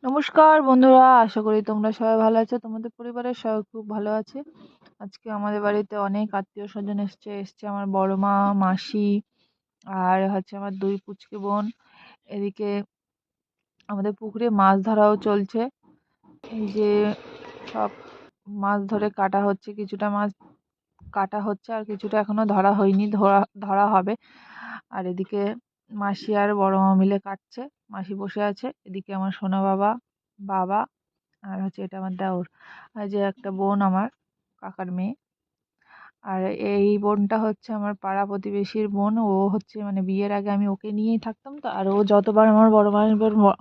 নমস্কার বন্ধুরা, আশা করি তোমরা সবাই ভালো আছো। তোমাদের পরিবারের সবাই খুব ভালো আছে। আজকে আমাদের বাড়িতে অনেক আত্মীয় স্বজন এসছে আমার বড় মা, মাসি, আর হচ্ছে আমার দুই পুচকে বোন। এদিকে আমাদের পুকুরে মাছ ধরাও চলছে। এই যে সব মাছ ধরে কাটা হচ্ছে, কিছুটা মাছ কাটা হচ্ছে আর কিছুটা এখনো ধরা হয়নি, ধরা ধরা হবে। আর এদিকে মাসি আর বড় মা মিলে কাটছে। মাসি বসে আছে, এদিকে আমার সোনা বাবা, বাবা, আর হচ্ছে এটা আমার দেওর। আর যে একটা বোন আমার কাকার মেয়ে। আর এই বোনটা হচ্ছে আমার পাড়া প্রতিবেশীর বোন। ও হচ্ছে মানে বিয়ের আগে আমি ওকে নিয়েই থাকতাম তো, আর ও যতবার আমার বড় মায়ের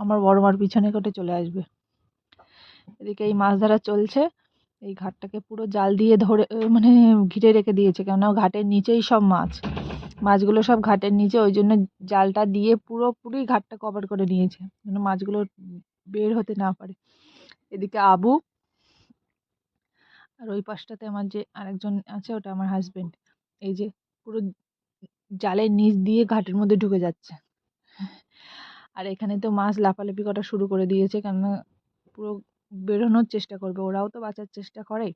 আমার বড় মার পিছনে করে চলে আসবে। এদিকে এই মাছ ধরা চলছে। এই ঘাটটাকে পুরো জাল দিয়ে ধরে মানে ঘিরে রেখে দিয়েছে, কেননা ঘাটের নিচেই সব মাছ। মাছগুলো সব ঘাটের নিচে, ওই জন্য জালটা দিয়ে পুরোপুরি ঘাটটা কভার করে নিয়েছে, যেন মাছগুলো বের হতে না পারে। এদিকে আবু, আর ওই পাশটাতে আমার যে আরেকজন আছে ওটা আমার হাজবেন্ড। এই যে পুরো জালের নিচ দিয়ে ঘাটের মধ্যে ঢুকে যাচ্ছে। আর এখানে তো মাছ লাফালাফি করা শুরু করে দিয়েছে, কেননা পুরো বেরোনোর চেষ্টা করবে, ওরাও তো বাঁচার চেষ্টা করে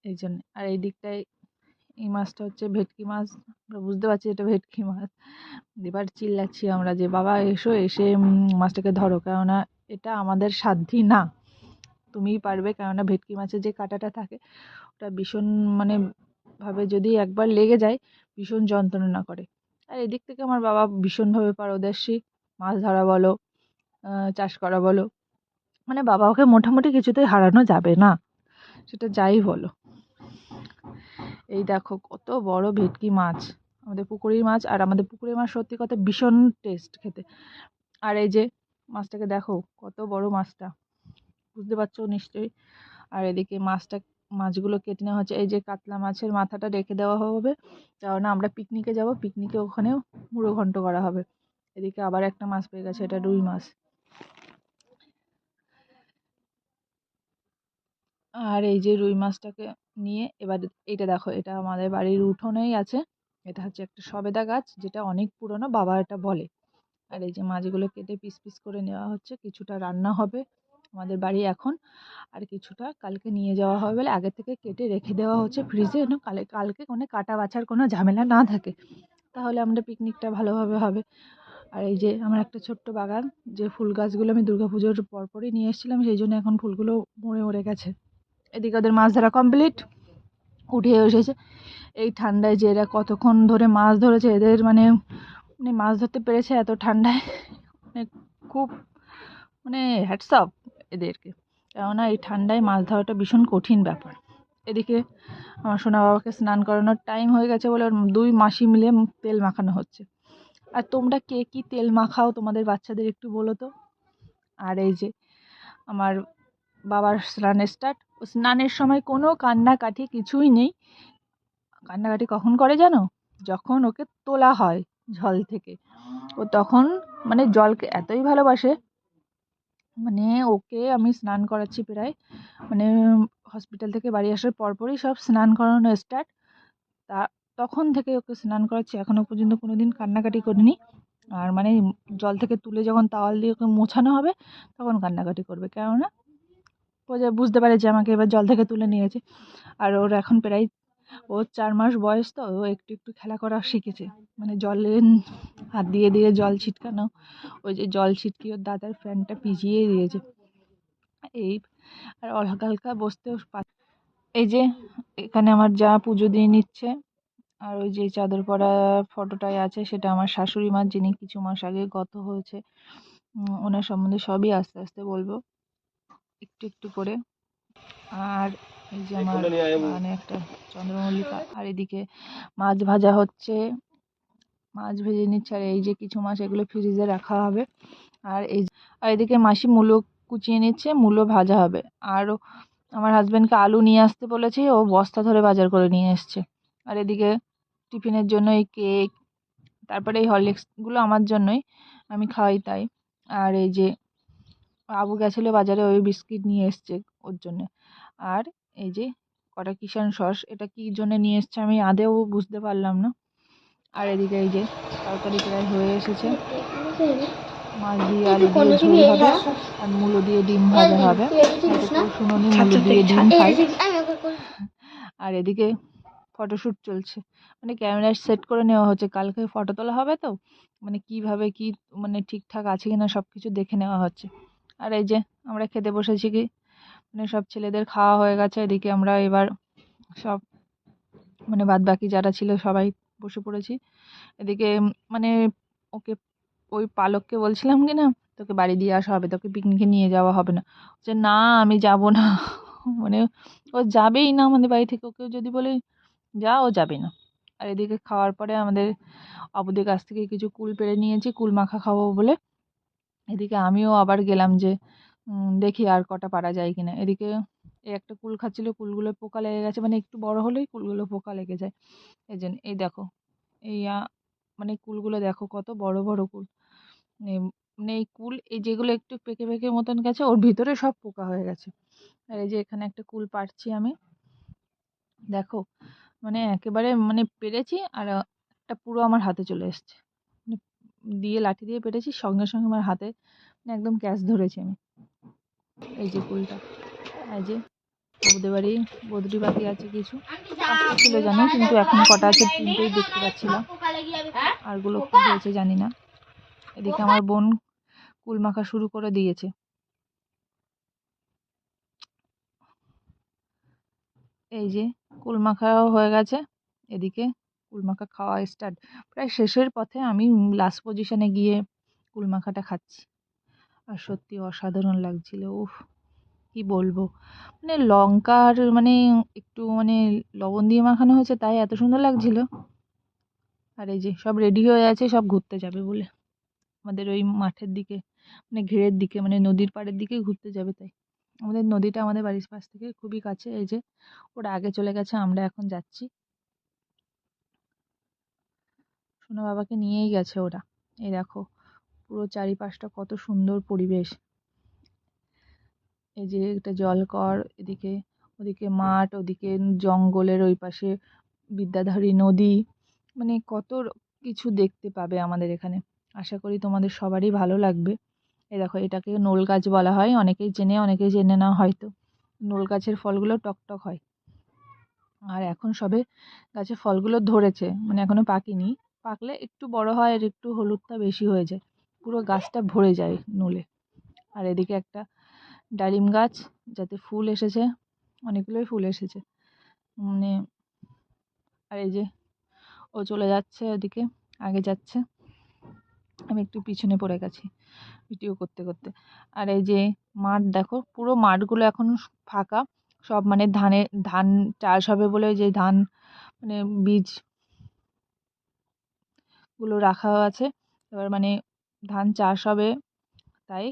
এই জন্য। আর এই দিকটায় এই মাছটা হচ্ছে ভেটকি মাছ। আমরা বুঝতে পারছি এটা ভেটকি মাছ। এবার চিল্লাচ্ছি আমরা যে বাবা এসো, এসে মাছটাকে ধরো, কেননা এটা আমাদের সাধ্যি না, তুমিই পারবে। কেননা ভেটকি মাছের যে কাঁটাটা থাকে ওটা ভীষণ মানে ভাবে যদি একবার লেগে যায় ভীষণ যন্ত্রণা করে। আর এদিক থেকে আমার বাবা ভীষণভাবে পারদর্শী, মাছ ধরা বলো, চাষ করা বলো, মানে বাবাকে মোটামুটি কিছুতেই হারানো যাবে না, সেটা যাই বলো। এই দেখো কত বড় ভেটকি মাছ, আমাদের পুকুরের মাছ। আর আমাদের পুকুরের মাছ সত্যি কথা ভীষণ টেস্ট খেতে। আর এই যে মাছটাকে দেখো কত বড় মাছটা, বুঝতে পারছো নিশ্চয়ই। আর এদিকে মাছগুলো কেটে নেওয়া হচ্ছে। এই যে কাতলা মাছের মাথাটা রেখে দেওয়া হবে, কারণ আমরা পিকনিকে যাব, পিকনিকে ওখানেও মুড়ো ঘন্ট করা হবে। এদিকে আবার একটা মাছ পেয়ে গেছে, এটা রুই মাছ। আর এই যে রুই মাছটাকে নিয়ে এবার এটা দেখো, এটা আমাদের বাড়ির উঠোনেই আছে। এটা হচ্ছে একটা সবেদা গাছ, যেটা অনেক পুরনো, বাবা এটা বলে। আর এই যে মাছগুলো কেটে পিস পিস করে নেওয়া হচ্ছে, কিছুটা রান্না হবে আমাদের বাড়ি এখন, আর কিছুটা কালকে নিয়ে যাওয়া হবে বলে আগে থেকে কেটে রেখে দেওয়া হচ্ছে ফ্রিজে, যেন কালকে কোনো কাটা বাছার কোনো ঝামেলা না থাকে, তাহলে আমাদের পিকনিকটা ভালোভাবে হবে। আর এই যে আমার একটা ছোট্ট বাগান, যে ফুল গাছগুলো আমি দুর্গাপুজোর পরপরই নিয়ে এসেছিলাম, সেই জন্য এখন ফুলগুলো মরে মরে গেছে। এদিকে ওদের মাছ ধরা কমপ্লিট, উঠে এসেছে। এই ঠান্ডায় যে এরা কতক্ষণ ধরে মাছ ধরেছে, এদের মানে মানে মাছ ধরতে পেরেছে এত ঠান্ডায়, মানে খুব মানে হ্যাটস অফ এদেরকে, কেননা এই ঠান্ডায় মাছ ধরাটা ভীষণ কঠিন ব্যাপার। এদিকে আমার সোনা বাবাকে স্নান করানোর টাইম হয়ে গেছে বলে ওর দুই মাসি মিলে তেল মাখানো হচ্ছে। আর তোমরা কে কী তেল মাখাও তোমাদের বাচ্চাদের একটু বলো তো। আর এই যে আমার বাবার স্নানের স্টার্ট, ও স্নানের সময় কোনো কান্নাকাটি কিছুই নেই। কান্নাকাটি কখন করে জানো? যখন ওকে তোলা হয় জল থেকে, ও তখন মানে জলকে এতই ভালোবাসে, মানে ওকে আমি স্নান করাচ্ছি প্রায় মানে হসপিটাল থেকে বাড়ি আসার পরপরই সব স্নান করানো স্টার্ট। তা তখন থেকে ওকে স্নান করাচ্ছি, এখনও পর্যন্ত কোনো দিন কান্নাকাটি করিনি। আর মানে জল থেকে তুলে যখন তাওয়াল দিয়ে ওকে মোছানো হবে তখন কান্নাকাটি করবে, কেননা ও যে বুঝতে পারে যে আমাকে এবার জল থেকে তুলে নিয়েছে। আর ওর এখন প্রায় 4 মাস বয়স, তো ও একটু একটু খেলা করা শিখেছে, মানে জলে হাত দিয়ে দিয়ে জল ছিটকানো, ওই যে জল ছিটকিয়ে ওর দাদার ফ্যানটা ভিজিয়ে দিয়েছে এই। আর হালকা হালকা বসতেও এই যে এখানে আমার যা পুজো দিয়ে নিচ্ছে। আর ওই যে চাদর পরা ফটোটায় আছে সেটা আমার শাশুড়ি মা, যিনি কিছু মাস আগে গত হয়েছে। ওনার সম্বন্ধে সবই আস্তে আস্তে বলবো একটু একটু করে। আর এই যে আমার মানে একটা চন্দ্রমল্লিকা। আর এদিকে মাছ ভাজা হচ্ছে, মাছ ভেজে নিচ্ছে। আর এই যে কিছু মাছ এগুলো ফ্রিজে রাখা হবে। আর আর এদিকে মাসি মূলো কুচিয়ে নিচ্ছে, মূলো ভাজা হবে। আর আমার হাজব্যান্ডকে আলু নিয়ে আসতে বলেছি, ও বস্তা ধরে বাজার করে নিয়ে এসছে। আর এদিকে টিফিনের জন্য এই কেক, তারপরে এই হরলিক্সগুলো আমার জন্যই, আমি খাওয়াই তাই। আর এই যে আবু গেছিলো বাজারে, ওই বিস্কিট নিয়ে এসছে ওর জন্যে। আর এই যে কটা কিষান সস, এটা কী জন্য নিয়ে এসছে আমি আদেও বুঝতে পারলাম না। আর এদিকে এই যে তরকারি প্রায় হয়ে এসেছে। মাছ দিয়ে আলু দিয়ে ঝোল হবে আর মূলো দিয়ে ডিম ভাজা হবে। হয়তো কেউ শুনোনি মূলো দিয়ে ডিম খাই। আর এদিকে ফটোশ্যুট চলছে, মানে ক্যামেরা সেট করে নেওয়া হচ্ছে, কালকে ফটো তোলা হবে তো, মানে কিভাবে কি মানে ঠিকঠাক আছে কিনা সব কিছু দেখে নেওয়া হচ্ছে। আর এই যে আমরা খেতে বসেছি, কি মানে সব ছেলেদের খাওয়া হয়ে গেছে, এদিকে আমরা এবার সব মানে বাদ বাকি যারা ছিল সবাই বসে পড়েছি। এদিকে মানে ওকে, ওই পালককে বলছিলাম কি না তোকে বাড়ি দিয়ে আসা হবে, তোকে পিকনিকে নিয়ে যাওয়া হবে না, যে না আমি যাব না মানে ও যাবেই না আমাদের বাড়ি থেকে, ওকেও যদি বলে যা ও যাবে না। আর এদিকে খাওয়ার পরে আমাদের অবুদের কাছ থেকে কিছু কুল পেড়ে নিয়েছি কুল মাখা খাবো বলে। এদিকে আমিও আবার গেলাম যে দেখি আর কটা পারা যায় কিনা। এদিকে এই একটা কুল খাচ্ছিল, কুলগুলো পোকা লেগে গেছে, মানে একটু বড় হলেই কুলগুলো পোকা লেগে যায়। এই জন্য এই দেখো এই মানে কুলগুলো দেখো কত বড় বড় কুল। মানে এই কুল এই যেগুলো একটু পেকে পেকে মতন গেছে ওর ভিতরে সব পোকা হয়ে গেছে। আর এই যে এখানে একটা কুল পাড়ছি আমি, দেখো মানে একেবারে মানে পেরেছি আর একটা পুরো আমার হাতে চলে এসছে, মানে দিয়ে লাঠি দিয়ে পেরেছি সঙ্গে সঙ্গে আমার হাতে মানে একদম ক্যাচ ধরেছি আমি। এই যে কুলটা, এই যে ওদের বাড়ি বদ্রি পাতি আছে, কিছু পাঁচটা ছিল জানি, কিন্তু এখন কটা আছে তিনটেই দেখতে পাচ্ছিলাম, আরগুলো কি হয়েছে জানি না। এদিকে আমার বোন কুল মাখা শুরু করে দিয়েছে। এই যে কুল মাখাও হয়ে গেছে, এদিকে কুল মাখা খাওয়া স্টার্ট, প্রায় শেষের পথে আমি লাস্ট পজিশনে গিয়ে কুল মাখাটা খাচ্ছি। আর সত্যি অসাধারণ লাগছিল, উফ কি বলবো, মানে লঙ্কার মানে একটু মানে লবণ দিয়ে মাখানো হয়েছে তাই এত সুন্দর লাগছিল। আর এই যে সব রেডি হয়ে আছে, সব ঘুরতে যাবে বলে আমাদের ওই মাঠের দিকে, মানে ঘেরের দিকে, মানে নদীর পাড়ের দিকে ঘুরতে যাবে। তাই আমাদের নদীটা আমাদের বাড়ির পাশ থেকে খুবই কাছে। এই যে ওরা আগে চলে গেছে, আমরা এখন যাচ্ছি। সোনা বাবাকে নিয়েই গেছে ওরা। এই দেখো পুরো চারিপাশটা কত সুন্দর পরিবেশ। এই যে একটা জলকর, এদিকে ওদিকে মাঠ, ওদিকে জঙ্গলের ওই পাশে বিদ্যাধরী নদী, মানে কত কিছু দেখতে পাবে আমাদের এখানে। আশা করি তোমাদের সবারই ভালো লাগবে। এই দেখো এটাকে নোল গাছ বলা হয়, অনেকেই চেনে অনেকেই চেনে না হয়তো। নোল গাছের ফলগুলো টকটক হয়, আর এখন সবে গাছে ফলগুলো ধরেছে, মানে এখনো পাকেনি, পাকলে একটু বড় হয় আর একটু হলুদটা বেশি হয়ে যায়, পুরো গাছটা ভরে যায় নোলে। আর এদিকে একটা ডালিম গাছ, যাতে ফুল এসেছে, অনেকগুলোই ফুল এসেছে মানে। আর এই যে ও চলে যাচ্ছে ওদিকে, আগে যাচ্ছে, আমি একটু পিছনে পড়ে গেছি ভিডিও করতে করতে। আর এই যে মাঠ দেখো, পুরো মাঠগুলো এখন ফাঁকা, সব মানে ধান চাষ হবে বলে যে ধান মানে বীজগুলো রাখা আছে, এবার মানে ধান চাষ হবে, তাই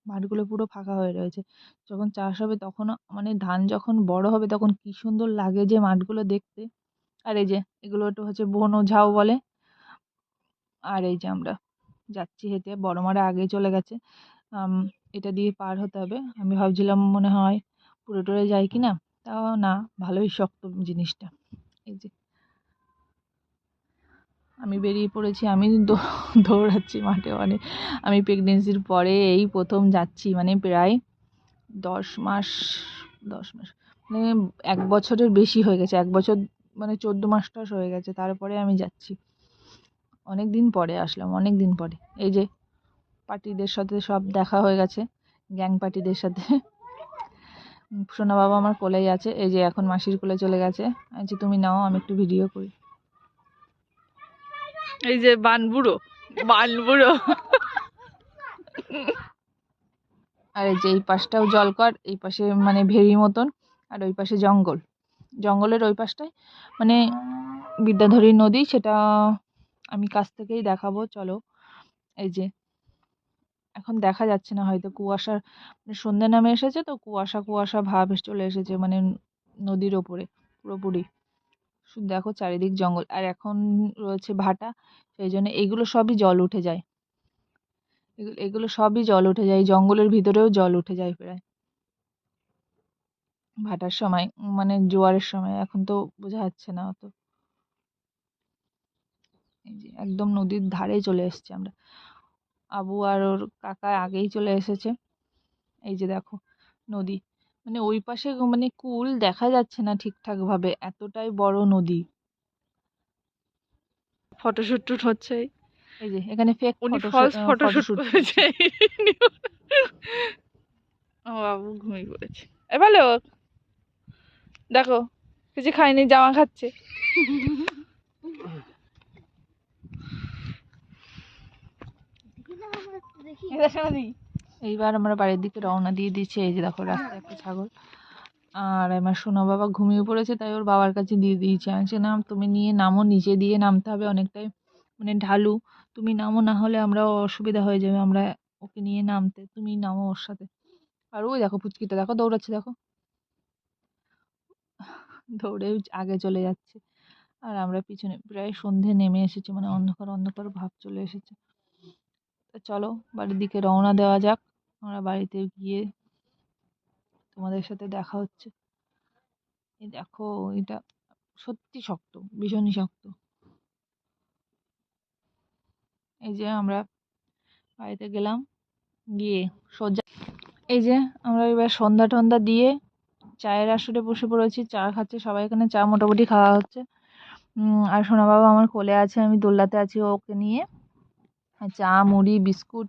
মাঠগুলো পুরো ফাঁকা হয়ে রয়েছে। যখন চাষ হবে তখন মানে ধান যখন বড় হবে তখন কি সুন্দর লাগে যে মাঠগুলো দেখতে। আর এই যে এগুলো একটু হচ্ছে বন ঝাউ বলে। আর এই যে আমরা যাচ্ছি হেঁটে, বড় মারা আগে চলে গেছে, আম, এটা দিয়ে পার হতে হবে। আমি ভাবছিলাম মনে হয় পুরো টুরে যায় কি না, তাও না, ভালোই শক্ত জিনিসটা। এই যে আমি বেরিয়ে পড়েছি, আমি দৌড়াচ্ছি মাঠে, মানে আমি প্রেগনেন্সির পরে এই প্রথম যাচ্ছি, মানে প্রায় 10 মাস, 10 মাস মানে 1 বছরের বেশি হয়ে গেছে, 1 বছর মানে 14 মাস হয়ে গেছে, তারপরে আমি যাচ্ছি। অনেক দিন পরে আসলাম, অনেক দিন পরে। এই যে পার্টিদের সাথে সব দেখা হয়ে গেছে, গ্যাং পার্টিদের সাথে। সোনা বাবা আমার কোলেই আছে, এই যে এখন মাসির কোলে চলে গেছে। আচ্ছা তুমি নাও, আমি একটু ভিডিও করি। এই যে বানবুড়ো, বানবুড়ো। আর এই যে এই পাশটাও জলকর, এই পাশে মানে ভেরি মতন, আর ওই পাশে জঙ্গল, জঙ্গলের ওই পাশটায় মানে বিদ্যাধরী নদী, সেটা আমি কাছ থেকেই দেখাবো চলো। এই যে এখন দেখা যাচ্ছে না হয়তো, কুয়াশার মানে সন্ধ্যে নামে এসেছে তো, কুয়াশা কুয়াশা ভাব চলে এসেছে মানে নদীর ওপরে পুরোপুরি। শুধু দেখো চারিদিক জঙ্গল, আর এখন রয়েছে ভাটা, সেই জন্য এগুলো সবই জল উঠে যায়, এগুলো সবই জল উঠে যায়, জঙ্গলের ভিতরেও জল উঠে যায় প্রায় ভাটার সময়, মানে জোয়ারের সময়। এখন তো বোঝা যাচ্ছে না অত। এই যে একদম নদীর ধারে চলে এসেছি আমরা। আবু আর ওর কাকা আগেই চলে এসেছে। এই যে দেখো নদী, মানে ওই পাশে মানে কুল দেখা যাচ্ছে না ঠিকঠাক ভাবে, এতটাই বড় নদী। ফটোশুট টুট হচ্ছে, এই যে এখানে ফেক উনি ফলস ফটোশুট ফটোশুট করেছে। ও বাবু ঘুমিয়ে পড়েছে। এ ভালো দেখো, কিছু খায়নি, জামা খাচ্ছে। এইবার আমরা বাড়ির দিকে রওনা দিয়ে দিচ্ছি। এই যে দেখো রাস্তায় একটা ছাগল, আর আমার সোনা বাবা ঘুমিয়ে পড়েছে, তাই ওর বাবার কাছে দিয়ে দিয়েছি। আমি বলছি, না তুমি নিয়ে নামো, নিচে দিয়ে নামতে হবে, অনেকটাই মানে ঢালু, তুমি নামো, না হলে আমরা অসুবিধা হয়ে যাবে আমরা ওকে নিয়ে নামতে, তুমি নামো ওর সাথে। আর ওই দেখো পুচকিটা দেখো দৌড়াচ্ছে, দেখো দৌড়ে আগে চলে যাচ্ছে, আর আমরা পিছনে। প্রায় সন্ধে নেমে এসেছে, মানে অন্ধকার অন্ধকার ভাব চলে এসেছে। তো চলো বাড়ির দিকে রওনা দেওয়া যাক। আমরা বাড়িতে গিয়ে তোমাদের সাথে দেখা হচ্ছে। এই দেখো এটা সত্যি শক্ত, ভীষণই শক্ত। এই যে আমরা বাড়িতে গেলাম, গিয়ে সোজা এই যে আমরা এবার সন্ধ্যা টন্ধা দিয়ে চায়ের আসরে বসে পড়েছি, চা খাচ্ছে সবাই, এখানে চা মোটামুটি খাওয়া হচ্ছে। আর সোনা বাবা আমার কোলে আছে, আমি দোলনাতে আছি ওকে নিয়ে। আর চা, মুড়ি, বিস্কুট,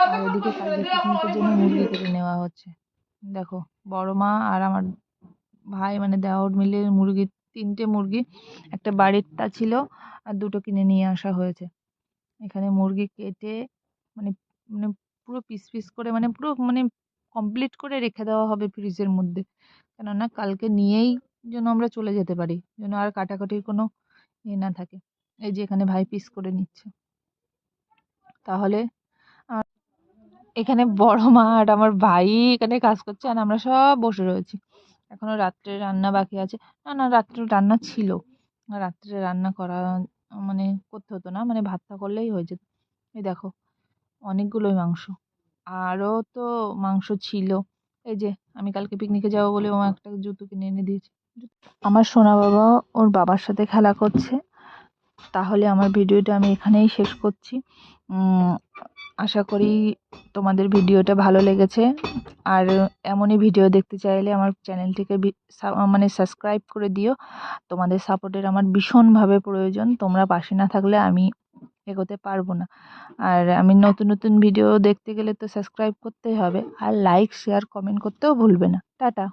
আর এদিকে কালকে পিকনিকের জন্য মুরগি কেটে নেওয়া হচ্ছে। দেখো বড় মা আর আমার ভাই মানে দেওর মিলে মুরগি, 3টে মুরগি, একটা বাড়িরটা ছিল আর 2টো কিনে নিয়ে আসা হয়েছে। এখানে মুরগি কেটে মানে মানে পুরো পিস পিস করে, মানে পুরো মানে কমপ্লিট করে রেখে দেওয়া হবে ফ্রিজের মধ্যে, কেননা কালকে নিয়েই যেন আমরা চলে যেতে পারি, যেন আর কাটাকাটির কোনো ইয়ে না থাকে। এই যে এখানে ভাই পিস করে নিচ্ছে। তাহলে আর এখানে বড় মা আর আমার ভাই এখানে কাজ করছে, আর আমরা সব বসে রয়েছি। এখনো রাত্রে রান্না বাকি আছে। না না, রাত্রে রান্না ছিল, রাত্রে রান্না করা মানে করতে হতো না, মানে ভাতটা করলেই হয়ে যেত। এই দেখো অনেকগুলোই মাংস, আরও তো মাংস ছিল। এই যে আমি কালকে পিকনিকে যাবো বলে ও একটা জুতো কিনে এনে দিয়েছে। আমার সোনা বাবা ওর বাবার সাথে খেলা করছে। তাহলে আমার ভিডিওটা আমি এখানেই শেষ করছি। আশা করি তোমাদের ভিডিওটা ভালো লেগেছে, আর এমনই ভিডিও দেখতে চাইলে আমার চ্যানেলটিকে মানে সাবস্ক্রাইব করে দিও। তোমাদের সাপোর্টের আমার ভীষণভাবে প্রয়োজন, তোমরা পাশে না থাকলে আমি এগোতে পারবো না। আর আমি নতুন নতুন ভিডিও দেখতে গেলে তো সাবস্ক্রাইব করতেই হবে, আর লাইক শেয়ার কমেন্ট করতেও ভুলবে না। টাটা।